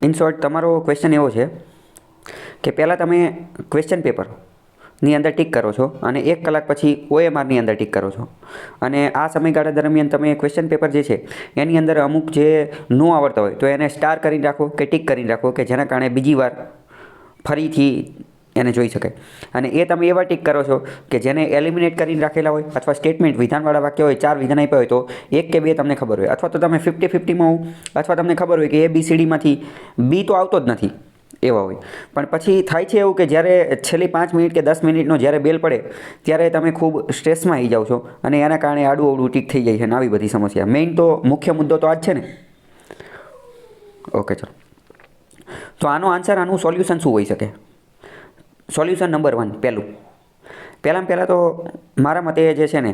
In short તમારો question એવો છે કે પહેલાં તમે ક્વેશ્ચન પેપરની અંદર ટીક કરો છો અને 1 કલાક પછી OMRની અંદર ટીક કરો છો અને આ સમયગાળા દરમિયાન તમે ક્વેશ્ચન પેપર જે છે એની અંદર અમુક જે ન આવડતા હોય તો એને સ્ટાર કરીને રાખો કે ટીક કરીને રાખો કે જેના કારણે બીજી વાર ફરીથી એને જોઈ શકાય. અને એ તમે એવા ટીક કરો છો કે જેને એલિમિનેટ કરીને રાખેલા હોય અથવા સ્ટેટમેન્ટ વિધાનવાળા વાક્ય હોય, 4 વિધાન આપ્યા હોય તો 1 કે 2 તમને ખબર હોય, અથવા તો તમે 50-50માં હો, અથવા તમને ખબર હોય કે ABCDમાંથી B તો આવતો જ નથી એવા હોય. પણ પછી થાય છે એવું કે જ્યારે છેલ્લી 5 મિનિટ કે 10 મિનિટનો જ્યારે બેલ પડે ત્યારે તમે ખૂબ સ્ટ્રેસમાં આવી જાઓ છો અને એના કારણે આડું અવડું ટીક થઈ જાય છે અને આવી બધી સમસ્યા. મેઇન તો મુખ્ય મુદ્દો તો આ જ છે ને. ઓકે ચલો, તો આનો આન્સર, આનું સોલ્યુશન શું હોઈ શકે? સોલ્યુશન નંબર 1, પહેલાં તો મારા મતે જે છે ને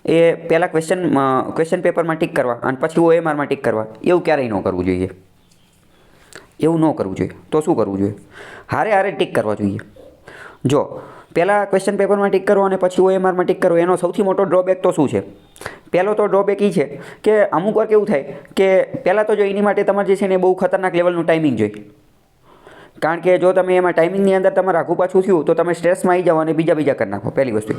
એ પહેલાં ક્વેશ્ચન પેપરમાં ટીક કરવા અને પછી OMRમાં ટીક કરવા એવું ક્યારેય ન કરવું જોઈએ. એવું ન કરવું જોઈએ. તો શું કરવું જોઈએ? હારે ટીક કરવા જોઈએ. જો પહેલાં ક્વેશ્ચન પેપરમાં ટીક કરો અને પછી OMRમાં ટીક કરો, એનો સૌથી મોટો ડ્રોબેક તો શું છે? પહેલો તો ડ્રોબેક એ છે કે અમુક વાર કેવું થાય કે પહેલાં તો જો એની માટે તમારે જે છે ને બહુ ખતરનાક લેવલનું ટાઈમિંગ જોઈએ. કારણ કે જો તમે એમાં ટાઈમિંગની અંદર તમારે આઘું પાછું થયું તો તમે સ્ટ્રેસમાં આવી જાઓ અને બીજા કરી નાખો, પહેલી વસ્તુ.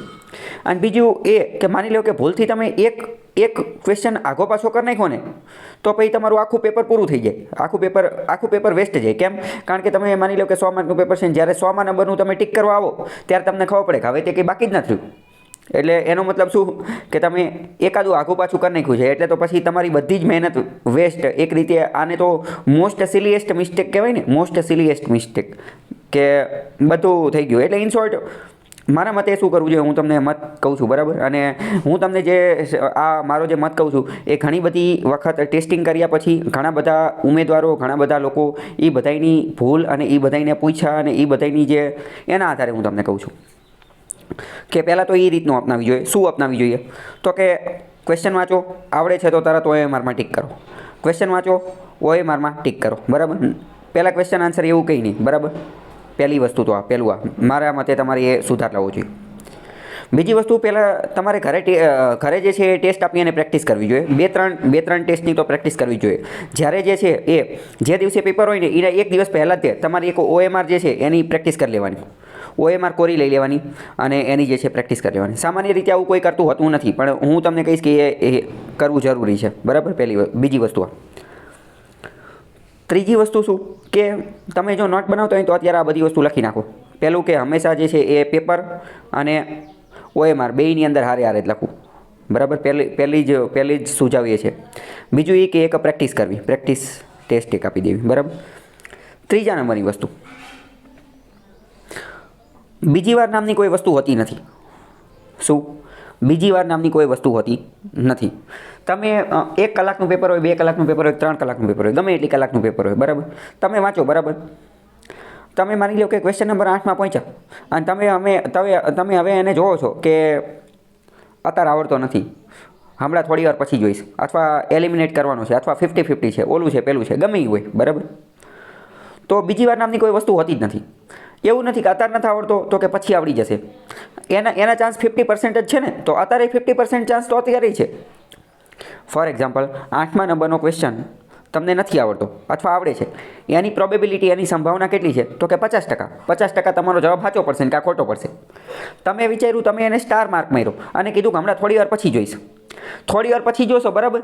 અને બીજું એ કે માની લો કે ભૂલથી તમે એક ક્વેશ્ચન આઘો પાછો કરી નાખો ને તો પછી તમારું આખું પેપર પૂરું થઈ જાય, આખું પેપર વેસ્ટ જાય. કેમ? કારણ કે તમે માની લો કે 100 માર્કનું પેપર છે ને જ્યારે 100મા નંબરનું તમે ટીક કરવા આવો ત્યારે તમને ખબર પડે કે હવે તે કંઈ બાકી જ નથી થયું. એટલે એનો મતલબ શું કે તમે એકાદું આઘું પાછું કરી નાખ્યું છે, એટલે તો પછી તમારી બધી જ મહેનત વેસ્ટ. એક રીતે આને તો મોસ્ટ સિલીએસ્ટ મિસ્ટેક કહેવાય ને, મોસ્ટ સિલીએસ્ટ મિસ્ટેક, કે બધું થઈ ગયું. એટલે ઇન શોર્ટ મારા મતે શું કરવું જોઈએ હું તમને મત કહું છું, બરાબર? અને હું તમને જે આ મારો જે મત કહું છું એ ઘણી બધી વખત ટેસ્ટિંગ કર્યા પછી ઘણા બધા ઉમેદવારો, ઘણા બધા લોકો, એ બધાની ભૂલ અને એ બધાને પૂછ્યા અને એ બધાની જે એના આધારે હું તમને કહું છું કે પહેલાં તો એ રીતનું અપનાવી જોઈએ. શું અપનાવી જોઈએ? તો કે ક્વેશ્ચન વાંચો, આવડે છે તો તરત OMRમાં ટીક કરો. ક્વેશ્ચન વાંચો, OMRમાં ટીક કરો, બરાબર? પહેલાં ક્વેશ્ચન આન્સર એવું કંઈ નહીં, બરાબર? પહેલી વસ્તુ તો પહેલું મારા મતે તમારે એ સુધાર લાવવો જોઈએ. બીજી વસ્તુ, પહેલાં તમારે ઘરે જે છે એ ટેસ્ટ આપી અને પ્રેક્ટિસ કરવી જોઈએ. બે ત્રણ ટેસ્ટની તો પ્રેક્ટિસ કરવી જોઈએ. જ્યારે જે છે એ જે દિવસે પેપર હોય ને એના 1 દિવસ પહેલાં જ તમારી એક OMR જે છે એની પ્રેક્ટિસ કરી લેવાની. OMR કોરી લઈ લેવાની અને એની જે છે પ્રેક્ટિસ કરી લેવાની. સામાન્ય રીતે આવું કોઈ કરતું હોતું નથી, પણ હું તમને કહીશ કે એ કરવું જરૂરી છે, બરાબર? બીજી વસ્તુ. ત્રીજી વસ્તુ શું કે તમે જો નોટ બનાવતા હોય તો અત્યારે આ બધી વસ્તુ લખી નાખો. પહેલું કે હંમેશા જે છે એ પેપર અને OMR બેયની અંદર હારે જ લખવું, બરાબર? પહેલી જ સુઝાવ એ છે. બીજું એ કે એક પ્રેક્ટિસ કરવી, પ્રેક્ટિસ ટેસ્ટ એક આપી દેવી, બરાબર? ત્રીજા નંબરની વસ્તુ, બીજી વાર નામની કોઈ વસ્તુ હોતી નથી. શું? બીજી વાર નામની કોઈ વસ્તુ હોતી નથી. તમે 1 કલાકનું પેપર હોય, 2 કલાકનું પેપર હોય, 3 કલાકનું પેપર હોય, ગમે એટલી કલાકનું પેપર હોય, બરાબર? તમે વાંચો, બરાબર? તમે માની લો કે ક્વેશ્ચન નંબર 8માં પહોંચ્યા અને તમે હવે એને જોવો છો કે અત્યારે આવડતો નથી, હમણાં થોડી વાર પછી જોઈશ, અથવા એલિમિનેટ કરવાનું છે, અથવા 50-50 છે, ઓલું છે, પેલું છે, ગમે એ હોય, બરાબર? તો બીજી વાર નામની કોઈ વસ્તુ હોતી જ નથી. એવું નથી કે અત્યારે નથી આવડતો તો કે પછી આવડી જશે. એના ચાન્સ 50% જ છે ને, તો અત્યારે 50% ચાન્સ તો અત્યારે છે. ફોર એક્ઝામ્પલ, 8મા નંબરનો ક્વેશ્ચન તમને નથી આવડતો અથવા આવડે છે, એની પ્રોબેબિલિટી, એની સંભાવના કેટલી છે? તો કે 50%. 50% તમારો જવાબ સાચો પડશે ને કાં ખોટો પડશે. તમે વિચાર્યું, તમે એને સ્ટાર માર્ક માર્યો અને કીધું કે હમણાં થોડી વાર પછી જોઈશ. થોડી વાર પછી જોશો, બરાબર?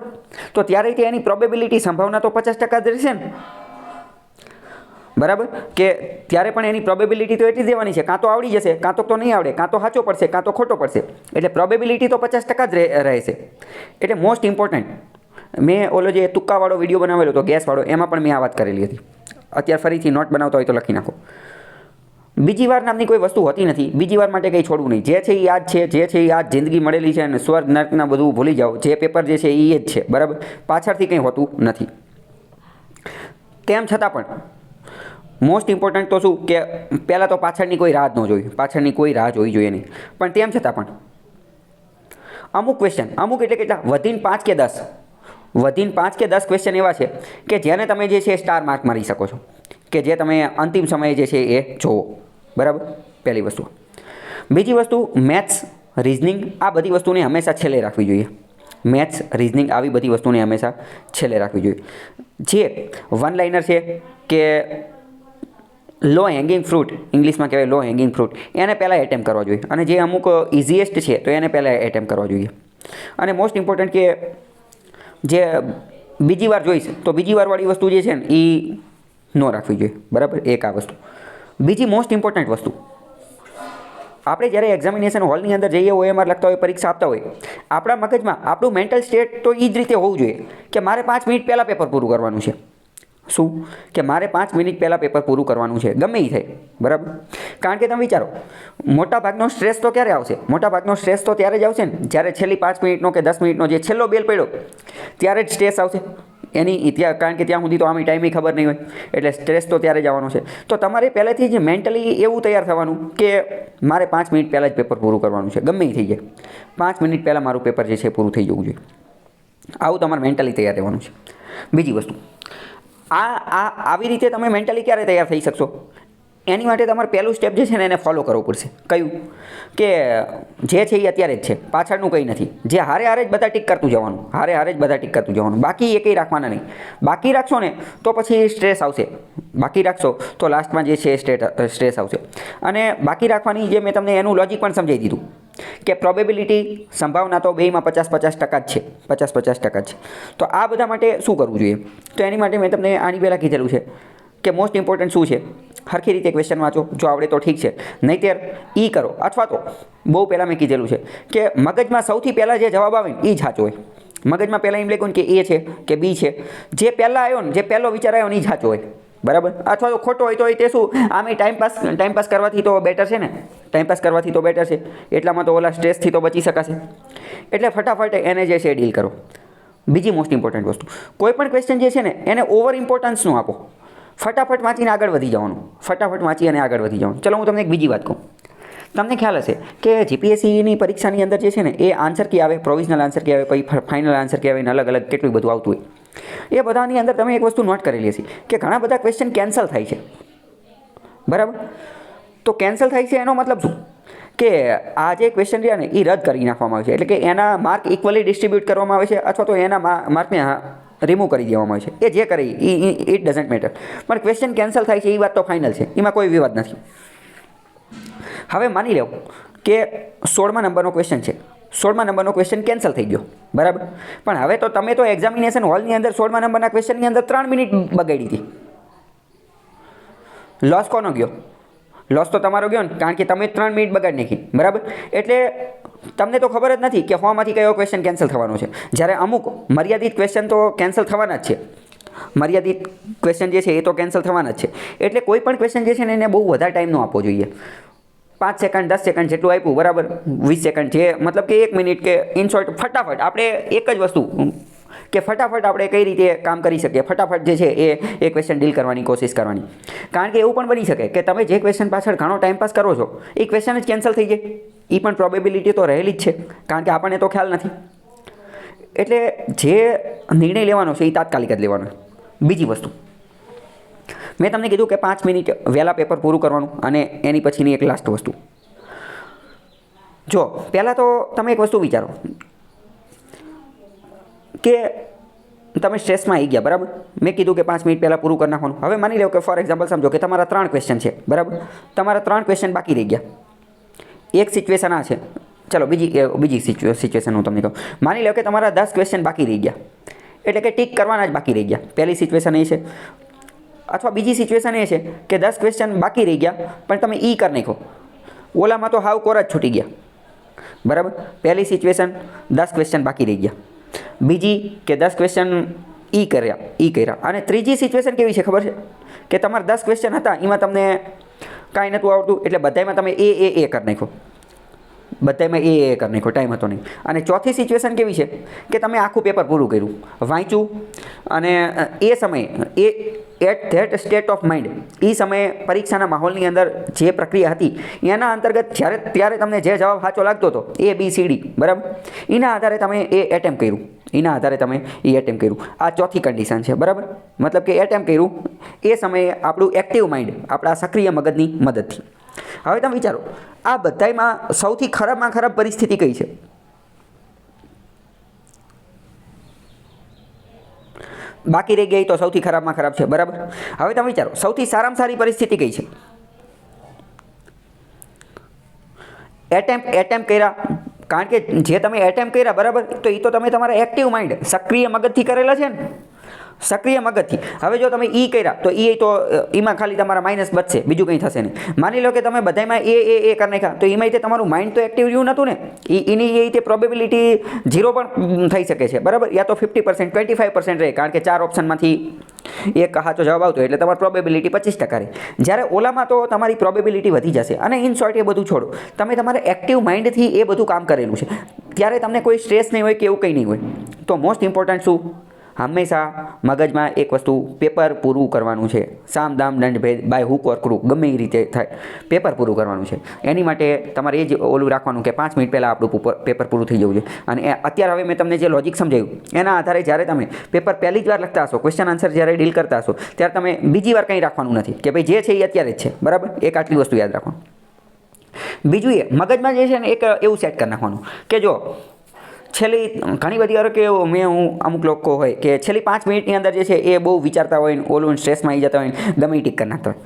તો ત્યારે એની પ્રોબેબિલિટી, સંભાવના તો 50% જ રહેશે ને, બરાબર? કે ત્યારે પણ એની પ્રોબેબિલિટી તો એટલી દેવાની છે, કાં તો આવડી જશે, કાં તો નહીં આવડે, કાં તો સાચો પડશે, કાં તો ખોટો પડશે. એટલે પ્રોબેબિલિટી તો 50% જ રહેશે. એટલે મોસ્ટ ઇમ્પોર્ટન્ટ, મેં ઓલો જે તુક્કાવાળો વિડીયો બનાવેલો હતો ગેસવાળો, એમાં પણ મેં આ વાત કરેલી હતી. અત્યારે ફરીથી નોટ બનાવતા હોય તો લખી નાખો. બીજી વાર નામની કોઈ વસ્તુ હોતી નથી. બીજી વાર માટે કંઈ છોડવું નહીં. જે છે એ યાદ છે, જે છે એ યાદ જિંદગી મળેલી છે અને સ્વર્ગ નર્કના બધું ભૂલી જાઓ. જે પેપર જે છે એ જ છે, બરાબર? પાછળથી કંઈ હોતું નથી. તેમ છતાં પણ મોસ્ટ ઇમ્પોર્ટન્ટ તો શું કે પહેલાં તો પાછળની કોઈ રાહ ન જોવી, પાછળની કોઈ રાહ જોવી જોઈએ નહીં. પણ તેમ છતાં પણ અમુક ક્વેશ્ચન, અમુક એટલે કેટલા, વધીને 5 કે 10 ક્વેશ્ચન એવા છે કે જેને તમે જે છે સ્ટાર માર્ક મારી શકો છો, કે જે તમે અંતિમ સમયે જે છે એ જોવો, બરાબર? પહેલી વસ્તુ. બીજી વસ્તુ, મેથ્સ, રિઝનિંગ, આ બધી વસ્તુને હંમેશા છેલ્લે રાખવી જોઈએ. મેથ્સ, રિઝનિંગ, આવી બધી વસ્તુને હંમેશા છેલ્લે રાખવી જોઈએ. જે વન લાઇનર છે કે લો હેંગિંગ ફ્રૂટ, ઇંગ્લિશમાં કહેવાય લો હેંગિંગ ફ્રૂટ, એને પહેલાં એટેમ્પ કરવા જોઈએ. અને જે અમુક ઇઝીએસ્ટ છે તો એને પહેલાં એટેમ્પ કરવા જોઈએ. અને મોસ્ટ ઇમ્પોર્ટન્ટ કે જે બીજી વાર જોઈશ તો બીજી વારવાળી વસ્તુ જે છે ને એ ન રાખવી જોઈએ. બરાબર, એક આ વસ્તુ. બીજી મોસ્ટ ઇમ્પોર્ટન્ટ વસ્તુ, આપણે જ્યારે એક્ઝામિનેશન હોલની અંદર જઈએ OMR લખતા હોય, પરીક્ષા આપતા હોય, આપણા મગજમાં આપણું મેન્ટલ સ્ટેટ તો એ જ રીતે હોવું જોઈએ કે મારે 5 મિનિટ પહેલાં પેપર પૂરું કરવાનું છે. શું? કે મારે 5 મિનિટ પહેલાં પેપર પૂરું કરવાનું છે, ગમે એ થાય. બરાબર, કારણ કે તમે વિચારો, મોટાભાગનો સ્ટ્રેસ તો ક્યારે આવશે? મોટાભાગનો સ્ટ્રેસ તો ત્યારે જ આવશે ને જ્યારે છેલ્લી 5 મિનિટનો કે 10 મિનિટનો જે છેલ્લો બેલ પડ્યો ત્યારે જ સ્ટ્રેસ આવશે એની ત્યાં, કારણ કે ત્યાં સુધી તો આમી ટાઈમે ખબર નહીં હોય, એટલે સ્ટ્રેસ તો ત્યારે જ આવવાનો છે. તો તમારે પહેલેથી જ મેન્ટલી એવું તૈયાર થવાનું કે મારે 5 મિનિટ પહેલાં જ પેપર પૂરું કરવાનું છે, ગમે એ થઈ જાય. 5 મિનિટ પહેલાં મારું પેપર જે છે પૂરું થઈ જવું જોઈએ. આવું તમારે મેન્ટલી તૈયાર રહેવાનું છે. બીજી વસ્તુ, આવી રીતે તમે મેન્ટલી ક્યારે તૈયાર થઈ શકશો? એની માટે તમારે પહેલું સ્ટેપ જે છે ને એને ફોલો કરવું પડશે. કયું? કે જે છે એ અત્યારે જ છે, પાછળનું કંઈ નથી. જે હારે હારે જ બધા ટીક કરતું જવાનું, હારે હારે જ બધા ટીક કરતું જવાનું, બાકી એ કંઈ રાખવાના નહીં. બાકી રાખશો ને તો પછી સ્ટ્રેસ આવશે. બાકી રાખશો તો લાસ્ટમાં જે છે સ્ટ્રેસ આવશે. અને બાકી રાખવાની જે મેં તમને એનું લોજિક પણ સમજાવી દીધું કે પ્રોબેબિલિટી, સંભાવના તો બેયમાં 50-50% જ છે, 50-50% જ છે. તો આ બધા માટે શું કરવું જોઈએ? તો એની માટે મેં તમને આની પહેલાં કીધેલું છે કે મોસ્ટ ઇમ્પોર્ટન્ટ શું છે? સરખી રીતે ક્વેશ્ચન વાંચો, જો આવડે તો ઠીક છે, નહીંતર ઈ કરો. અથવા તો બહુ પહેલાં મેં કીધેલું છે કે મગજમાં સૌથી પહેલાં જે જવાબ આવે ને એ જ સાચો હોય. મગજમાં પહેલાં એમ લખ્યું કે એ છે કે બી છે, જે પહેલાં આવ્યો ને, જે પહેલો વિચાર આવ્યો ને એ જ સાચો હોય. બરાબર, અથવા તો ખોટો હોય તો તે શું, આમે ટાઈમપાસ કરવાથી તો બેટર છે ને, ટાઈમપાસ કરવાથી તો બેટર છે. એટલામાં તો ઓલા સ્ટ્રેસથી તો બચી શકાશે. એટલે ફટાફટ એને જે છે ડીલ કરો. બીજી મોસ્ટ ઇમ્પોર્ટન્ટ વસ્તુ, કોઈ પણ ક્વેશ્ચન જે છે ને એને ઓવર ઇમ્પોર્ટન્સ ન આપો. ફટાફટ વાંચીને આગળ વધી જવાનું, ફટાફટ વાંચી અને આગળ વધી જવાનું. ચલો હું તમને એક બીજી વાત કહું. તમને ખ્યાલ હશે કે જીપીએસસીની પરીક્ષાની અંદર જે છે ને એ આન્સર કી આવે, પ્રોવિઝનલ આન્સર કી આવે, પછી ફાઇનલ આન્સર કી આવે, ને અલગ અલગ કેટલું બધું આવતું હોય. એ બધાની અંદર તમે એક વસ્તુ નોટ કરેલી હશે કે ઘણા બધા ક્વેશ્ચન કેન્સલ થાય છે. બરાબર, તો કેન્સલ થાય છે એનો મતલબ શું? કે આ જે ક્વેશ્ચન રહ્યા ને એ રદ કરી નાખવામાં આવે છે. એટલે કે એના માર્ક ઇક્વલી ડિસ્ટ્રીબ્યુટ કરવામાં આવે છે, અથવા તો એના માર્કને રિમૂવ કરી દેવામાં આવે છે. એ જે કરે ઇટ ડઝન્ટ મેટર, પણ ક્વેશ્ચન કેન્સલ થાય છે એ વાત તો ફાઇનલ છે, એમાં કોઈ વિવાદ નથી. હવે માની લો કે 16મા નંબરનો ક્વેશ્ચન છે, 16મા નંબરનો ક્વેશ્ચન કેન્સલ થઈ ગયો. બરાબર, પણ હવે તો તમે તો એક્ઝામિનેશન હોલની અંદર 16મા નંબરના ક્વેશ્ચનની અંદર 3 મિનિટ બગાડી હતી. લોસ કોનો ગયો? લોસ તો તમારો ગયો ને, કારણ કે તમે 3 મિનિટ બગાડી નાખી. બરાબર, એટલે તમને તો ખબર જ નથી કે હોમાંથી કયો ક્વેશ્ચન કેન્સલ થવાનો છે. જ્યારે અમુક મર્યાદિત ક્વેશ્ચન તો કેન્સલ થવાના જ છે. મર્યાદિત ક્વેશ્ચન જે છે એ તો કેન્સલ થવાના જ છે. એટલે કોઈ પણ ક્વેશ્ચન જે છે ને એને બહુ વધારે ટાઈમ ન આપવો જોઈએ. 5 સેકન્ડ 10 સેકન્ડ જેટલું આપ્યું, બરાબર, 20 સેકન્ડ છે, મતલબ કે 1 મિનિટ કે ઇન શોર્ટ ફટાફટ આપણે એક જ વસ્તુ કે ફટાફટ આપણે કઈ રીતે કામ કરી શકીએ, ફટાફટ જે છે એ ક્વેશ્ચન ડીલ કરવાની કોશિશ કરવાની. કારણ કે એવું પણ બની શકે કે તમે જે ક્વેશ્ચન પાછળ ઘણો ટાઈમ પાસ કરો છો એ ક્વેશ્ચન જ કેન્સલ થઈ જાય. એ પણ પ્રોબેબિલિટી તો રહેલી જ છે, કારણ કે આપણને તો ખ્યાલ નથી. એટલે જે નિર્ણય લેવાનો છે એ તાત્કાલિક જ લેવાનો. બીજી વસ્તુ, મેં તમને કીધું કે 5 મિનિટ વહેલા પેપર પૂરું કરવાનું, અને એની પછીની એક લાસ્ટ વસ્તુ. જો પહેલાં તો તમે એક વસ્તુ વિચારો કે તમે સ્ટ્રેસમાં આવી ગયા. બરાબર, મેં કીધું કે 5 મિનિટ પહેલાં પૂરું કરી નાખવાનું. હવે માની લો કે ફોર એક્ઝામ્પલ સમજો કે તમારા 3 ક્વેશ્ચન છે. બરાબર, તમારા 3 ક્વેશ્ચન બાકી રહી ગયા. એક સિચ્યુએશન આ છે, ચલો બીજી સિચ્યુએશન હું તમને કહું. માની લો કે તમારા 10 ક્વેશ્ચન બાકી રહી ગયા, એટલે કે ટીક કરવાના જ બાકી રહી ગયા. પહેલી સિચ્યુએશન એ છે. અથવા બીજી સિચ્યુએશન એ છે કે 10 ક્વેશ્ચન બાકી રહી ગયા પણ તમે ઈ કરી નાખો, ઓલામાં તો હાવ કોરા જ છૂટી ગયા. બરાબર, પહેલી સિચ્યુએશન 10 ક્વેશ્ચન બાકી રહી ગયા, બીજી કે 10 ક્વેશ્ચન ઈ કર્યા, અને ત્રીજી સિચ્યુએશન કેવી છે ખબર છે? કે તમારા 10 ક્વેશ્ચન હતા એમાં તમને કાંઈ નહોતું આવડતું, એટલે બધામાં તમે એ કરી નાખો, બધામાં એ કરી નાખો, ટાઈમ હતો નહીં. અને ચોથી સિચ્યુએશન કેવી છે કે તમે આખું પેપર પૂરું કર્યું, વાંચ્યું, અને એ સમયે at that state of mind, એ સમયે પરીક્ષાના માહોલની અંદર જે પ્રક્રિયા હતી એના અંતર્ગત ત્યારે તમને જે જવાબ સાચો લાગતો હતો ABCD, બરાબર, એના આધારે તમે એ એટેમ્પ કર્યું, આ ચોથી કન્ડિશન છે. બરાબર, મતલબ કે એટેમ્પ કર્યું એ સમયે આપણું એક્ટિવ માઇન્ડ, આપણા સક્રિય મગજની મદદથી. હવે તમે વિચારો, આ બધામાં સૌથી ખરાબમાં ખરાબ પરિસ્થિતિ કઈ છે? બાકી રહી ગઈ તો સૌથી ખરાબમાં ખરાબ છે, બરાબર. હવે તમે વિચારો સૌથી સારામાં સારી પરિસ્થિતિ કઈ છે? એટેમ્પ કર્યા, કારણ કે જે તમે એટેમ્પ કર્યા બરાબર, તો એ તો તમે તમારા એક્ટિવ માઇન્ડ સક્રિય મગજથી કરેલા છે ને, સક્રિય મગજથી. હવે જો તમે ઈ કર્યા તો તો એમાં ખાલી તમારા માઇનસ બચશે, બીજું કંઈ થશે નહીં. માની લો કે તમે બધામાં એ કરી નાખ્યા, તો એમાં તે તમારું માઇન્ડ તો એક્ટિવ રહ્યું નહોતું ને, એની એ રીતે પ્રોબેબિલિટી 0 પણ થઈ શકે છે, બરાબર. યા તો 50%, 25% રહે, કારણ કે 4 ઓપ્શનમાંથી એક સાચો જવાબ આવતો, એટલે તમારી પ્રોબેબિલિટી 25% રહે. જ્યારે ઓલામાં તો તમારી પ્રોબેબિલિટી વધી જશે. અને ઇન શોર્ટ એ બધું છોડો, તમે તમારા એક્ટિવ માઇન્ડથી એ બધું કામ કરેલું છે, ત્યારે તમને કોઈ સ્ટ્રેસ નહીં હોય કે એવું કંઈ નહીં હોય. તો મોસ્ટ ઇમ્પોર્ટન્ટ શું? હંમેશા મગજમાં એક વસ્તુ, પેપર પૂરું કરવાનું છે. સામ દામ દંડ ભેદ, બાય હુક ઓર ક્રૂક, ગમે એ રીતે થાય, પેપર પૂરું કરવાનું છે. એની માટે તમારે એ જ ઓલું રાખવાનું કે 5 મિનિટ પહેલાં આપણું પેપર પૂરું થઈ જવું જોઈએ. અને અત્યારે હવે મેં તમને જે લોજિક સમજાવ્યું, એના આધારે જ્યારે તમે પેપર પહેલી જ વાર લખતા હશો, ક્વેશ્ચન આન્સર જ્યારે ડીલ કરતા હશો, ત્યારે તમે બીજી વાર કંઈ રાખવાનું નથી કે ભાઈ જે છે એ અત્યારે જ છે, બરાબર. એક આટલી વસ્તુ યાદ રાખવાનું. બીજું એ મગજમાં જે છે ને એક એવું સેટ કરી નાખવાનું કે જો છેલ્લી ઘણી બધી વાર કે હું અમુક લોકો હોય કે છેલ્લી 5 મિનિટની અંદર જે છે એ બહુ વિચારતા હોય ને, ઓલું સ્ટ્રેસમાં આવી જતા હોય ને, ગમે એ ટીક કરી નાખતા હોય.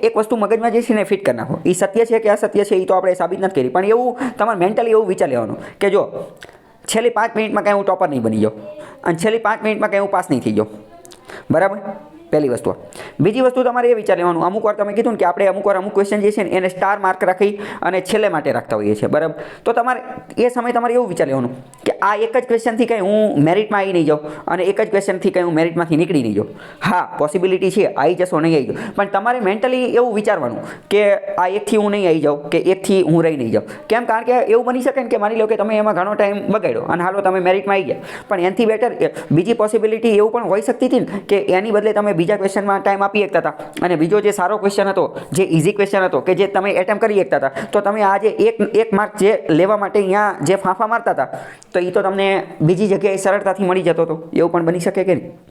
એક વસ્તુ મગજમાં જે છે ને ફિટ કરી નાખો. એ સત્ય છે કે અસત્ય છે એ તો આપણે સાબિત નથી કરી, પણ એવું તમારે મેન્ટલી એવું વિચાર લેવાનું કે જો છેલ્લી 5 મિનિટમાં કાંઈ હું ટોપર નહીં બની જાઉં, અને છેલ્લી 5 મિનિટમાં કાંઈ હું પાસ નહીં થઈ જાઉં, બરાબર. પહેલી વસ્તુ. બીજી વસ્તુ તમારે એ વિચાર લેવાનું, અમુક વાર તમે કીધું ને કે આપણે અમુક વાર અમુક ક્વેશ્ચન જે છે ને એને સ્ટાર માર્ક રાખી અને છેલ્લે માટે રાખતા હોઈએ છીએ, બરાબર. તો તમારે એ સમયે તમારે એવું વિચાર લેવાનું કે આ એક જ ક્વેશ્ચનથી કંઈ હું મેરિટમાં આવી નહીં જાઉં, અને એક જ ક્વેશ્ચનથી કંઈ હું મેરિટમાંથી નીકળી નહીં જાઉં. હા, પોસિબિલિટી છે, આવી જશો, નહીં આવી જાઉં, પણ તમારે મેન્ટલી એવું વિચારવાનું કે આ એકથી હું નહીં આવી જાઉં કે એકથી હું રહી નહીં જાઉં. કેમ? કારણ કે એવું બની શકે ને કે માની લો કે તમે એમાં ઘણો ટાઈમ બગાડ્યો અને હાલો તમે મેરિટમાં આવી ગયા, પણ એનાથી બેટર બીજી પોસિબિલિટી એવું પણ હોઈ શકતી હતી ને કે એની બદલે તમે બીજા ક્વેશ્ચનમાં ટાઈમ આપી શકતા હતા, અને બીજો જે સારો ક્વેશ્ચન હતો, જે ઇઝી ક્વેશ્ચન હતો, કે જે તમે એટેમ્પ કરી શકતા હતા, તો તમે આજે એક માર્ક જે લેવા માટે અહીંયા જે ફાંફા મારતા હતા, તો એ તો તમને બીજી જગ્યાએ સરળતાથી મળી જતો હતો. એવું પણ બની શકે કે નહીં?